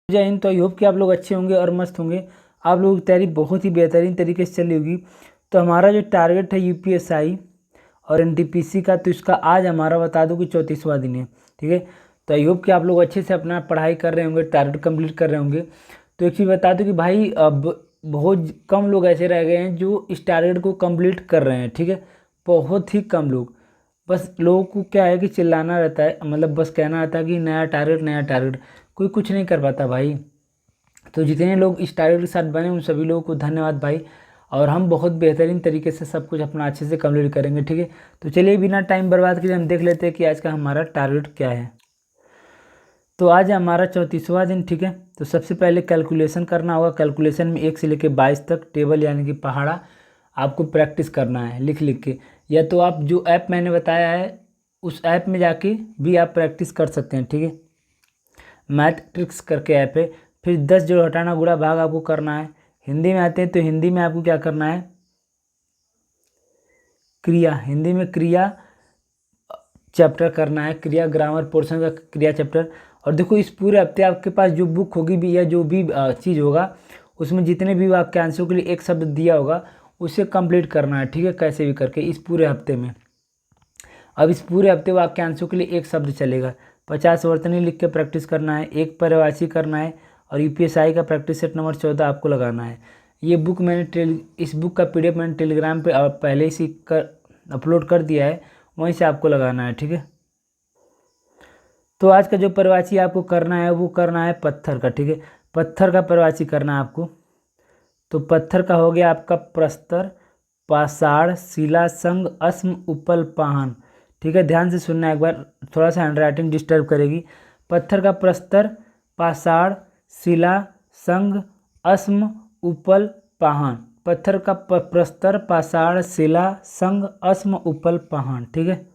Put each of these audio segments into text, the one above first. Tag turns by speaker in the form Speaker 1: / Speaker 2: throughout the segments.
Speaker 1: जय हिंद। तो I hope कि आप लोग अच्छे होंगे और मस्त होंगे। आप लोगों की तैयारी बहुत ही बेहतरीन तरीके से चली होगी। तो हमारा जो टारगेट है यूपीएसआई और एनटीपीसी का, तो इसका आज हमारा बता दूं कि 34वां दिन है। ठीक है, तो आई होप कि आप लोग अच्छे से अपना पढ़ाई कर रहे होंगे, टारगेट कंप्लीट कर रहे होंगे। तो एक चीज़ बता दूं कि भाई अब बहुत कम लोग ऐसे रह गए हैं जो इस टारगेट को कंप्लीट कर रहे हैं। ठीक है, बहुत ही कम लोग। बस लोगों को क्या है कि चिल्लाना रहता है, मतलब बस कहना रहता है कि नया टारगेट नया टारगेट, कोई कुछ नहीं कर पाता भाई। तो जितने लोग इस टारगेट के साथ बने उन सभी लोगों को धन्यवाद भाई। और हम बहुत बेहतरीन तरीके से सब कुछ अपना अच्छे से कंप्लीट करेंगे। ठीक है, तो चलिए बिना टाइम बर्बाद किए हम देख लेते हैं कि आज का हमारा टारगेट क्या है। तो आज हमारा 34वां दिन। ठीक है, तो सबसे पहले कैलकुलेशन करना होगा। कैलकुलेशन में 1 से लेकर 22 तक टेबल यानी कि पहाड़ा आपको प्रैक्टिस करना है लिख लिख के, या तो आप जो ऐप मैंने बताया है उस ऐप में जाके भी आप प्रैक्टिस कर सकते हैं। ठीक है, मैथ ट्रिक्स करके ऐप है। फिर 10 जोड़ घटाना गुणा भाग आपको करना है। हिंदी में आते हैं तो हिंदी में आपको क्या करना है, क्रिया। हिंदी में क्रिया चैप्टर करना है, क्रिया ग्रामर पोर्शन का क्रिया चैप्टर। और देखो इस पूरे हफ्ते आपके पास जो बुक होगी भी या जो भी चीज़ होगा उसमें जितने भी वाक्यांशों के लिए एक शब्द दिया होगा उसे कंप्लीट करना है। ठीक है, कैसे भी करके इस पूरे हफ्ते में। अब इस पूरे हफ्ते वाक्यांशों के लिए एक शब्द चलेगा। 50 वर्तनी लिख के प्रैक्टिस करना है, एक पर्यायवाची करना है, और यूपीएसआई का प्रैक्टिस सेट नंबर 14 आपको लगाना है। ये बुक मैंने इस बुक का पीडीएफ मैंने टेलीग्राम पे पहले ही अपलोड कर दिया है, वहीं से आपको लगाना है। ठीक है, तो आज का जो पर्यायवाची आपको करना है वो करना है पत्थर का। ठीक है, पत्थर का पर्यायवाची करना है आपको। तो पत्थर का हो गया आपका प्रस्तर, पाषाण, शिला, संग, अस्म, उपल, पाहन। ठीक है, ध्यान से सुनना एक बार, थोड़ा सा हैंडराइटिंग डिस्टर्ब करेगी। पत्थर का प्रस्तर, पाषाण, शिला, संग, अस्म, उपल, पाहन। पत्थर का प्रस्तर, पाषाण, शिला, संग, अस्म, उपल, पाहन। ठीक है,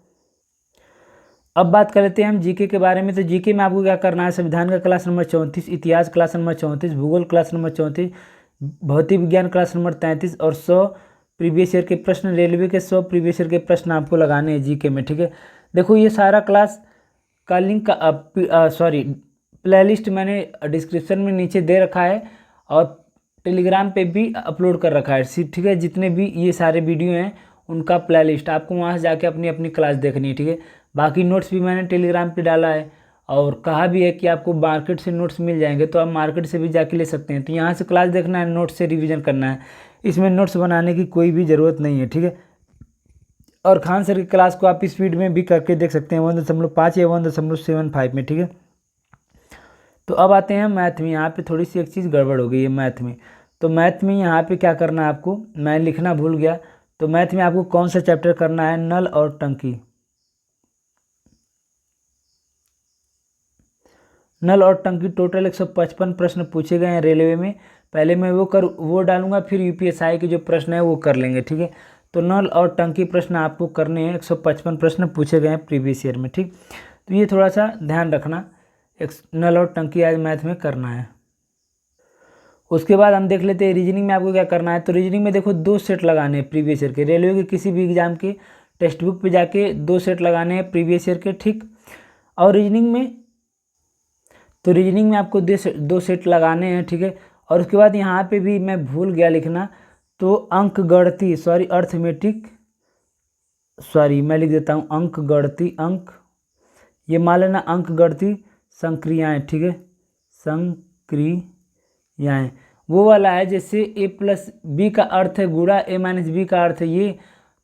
Speaker 1: अब बात कर लेते हैं हम जीके के बारे में। तो जीके में आपको क्या करना है, संविधान का क्लास नंबर 34, इतिहास क्लास नंबर 34, भूगोल क्लास नंबर 34, भौतिक विज्ञान क्लास नंबर 33 और 100 प्रीवियस ईयर के प्रश्न, रेलवे के 100 प्रीवियस ईयर के प्रश्न आपको लगाने हैं जीके में। ठीक है, देखो ये सारा क्लास का लिंक प्लेलिस्ट मैंने डिस्क्रिप्शन में नीचे दे रखा है और टेलीग्राम पे भी अपलोड कर रखा है। ठीक है, जितने भी ये सारे वीडियो हैं उनका प्लेलिस्ट आपको वहाँ से जाके अपनी अपनी क्लास देखनी है। ठीक है, बाकी नोट्स भी मैंने टेलीग्राम पे डाला है और कहा भी है कि आपको मार्केट से नोट्स मिल जाएंगे, तो आप मार्केट से भी जाके ले सकते हैं। तो यहाँ से क्लास देखना है, नोट्स से रिवीजन करना है, इसमें नोट्स बनाने की कोई भी ज़रूरत नहीं है। ठीक है, और खान सर की क्लास को आप स्पीड में भी करके देख सकते हैं 1.5 या 1.75 में। ठीक है, तो अब आते हैं मैथ में। यहाँ पे थोड़ी सी एक चीज़ गड़बड़ हो गई है मैथ में। तो मैथ में यहाँ पे क्या करना है आपको, मैं लिखना भूल गया। तो मैथ में आपको कौन सा चैप्टर करना है, नल और टंकी। नल और टंकी टोटल 155 प्रश्न पूछे गए हैं रेलवे में। पहले मैं वो डालूंगा, फिर यूपीएसआई के जो प्रश्न है वो कर लेंगे। ठीक है, तो नल और टंकी प्रश्न आपको करने हैं, 155 प्रश्न पूछे गए हैं प्रीवियस ईयर में। ठीक, तो ये थोड़ा सा ध्यान रखना, एक नल और टंकी आज मैथ में करना है। उसके बाद हम देख लेते हैं रीजनिंग में आपको क्या करना है। तो रीजनिंग में देखो 2 सेट लगाने हैं प्रीवियस ईयर के, रेलवे के किसी भी एग्जाम के टेक्स्ट बुक पे जाके 2 सेट लगाने हैं प्रीवियस ईयर के। ठीक, और रीजनिंग में आपको 2 सेट लगाने हैं। ठीक है, और उसके बाद यहाँ पे भी मैं भूल गया लिखना, तो अंक गणती अर्थमेटिक मैं लिख देता हूँ अंक गणती, ये मान लेना अंक गणती संक्रियाएँ। ठीक है, संक्रियाएँ वो वाला है, जैसे a+b का अर्थ है गुणा, a-b का अर्थ है ये,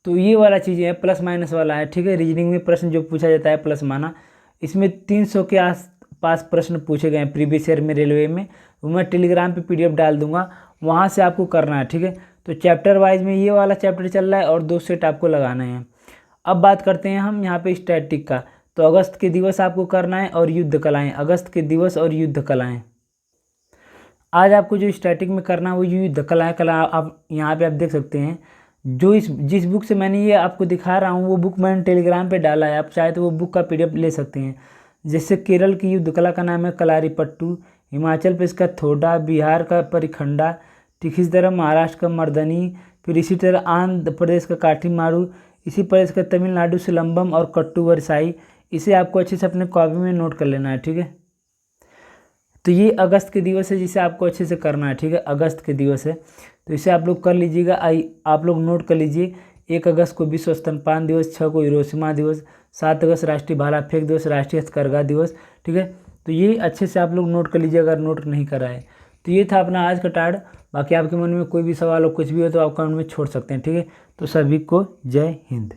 Speaker 1: तो ये वाला चीज़ है, प्लस माइनस वाला है। ठीक है, रीजनिंग में प्रश्न जो पूछा जाता है प्लस माना, इसमें 300 के आसपास प्रश्न पूछे गए हैं प्रीवियस ईयर में रेलवे में। वो मैं टेलीग्राम पे पीडीएफ डाल दूंगा, वहाँ से आपको करना है। ठीक है, तो चैप्टर वाइज में ये वाला चैप्टर चल रहा है और 2 सेट आपको लगाने हैं। अब बात करते हैं हम यहाँ पे स्टैटिक का। तो अगस्त के दिवस आपको करना है और युद्ध कलाएँ, अगस्त के दिवस और युद्ध कलाएँ। आज आपको जो स्टैटिक में करना है वो युद्ध कला आप यहाँ पे आप देख सकते हैं। जिस बुक से मैंने ये आपको दिखा रहा हूँ वो बुक मैंने टेलीग्राम पे डाला है, आप चाहे तो वो बुक का पीडीएफ ले सकते हैं। जैसे केरल की युद्ध कला का नाम है कलारीपट्टू, हिमाचल प्रदेश का थोडा, बिहार का परिखंडा, ठीक इसी तरह महाराष्ट्र का मर्दनी, फिर इसी तरह आंध्र प्रदेश का काठीमारू, इसी प्रदेश का तमिलनाडु सिलम्बम और कट्टू वरसाई। इसे आपको अच्छे से अपने कॉपी में नोट कर लेना है। ठीक है, तो ये अगस्त के दिवस है जिसे आपको अच्छे से करना है, ठीक है, अगस्त के दिवस है, तो इसे आप लोग कर लीजिएगा। आप लोग नोट कर लीजिए। 1 अगस्त को विश्व स्तनपान दिवस, 6 को हिरोशिमा दिवस, 7 अगस्त राष्ट्रीय भाला फेंक दिवस, राष्ट्रीय हथकरघा दिवस, ठीक है। तो ये अच्छे से आप लोग नोट कर लीजिए अगर नोट नहीं करा है। तो ये था अपना आज का टार्ड। बाकी आपके मन में कोई भी सवाल हो, कुछ भी हो तो आप कमेंट में छोड़ सकते हैं, ठीक है। तो सभी को जय हिंद।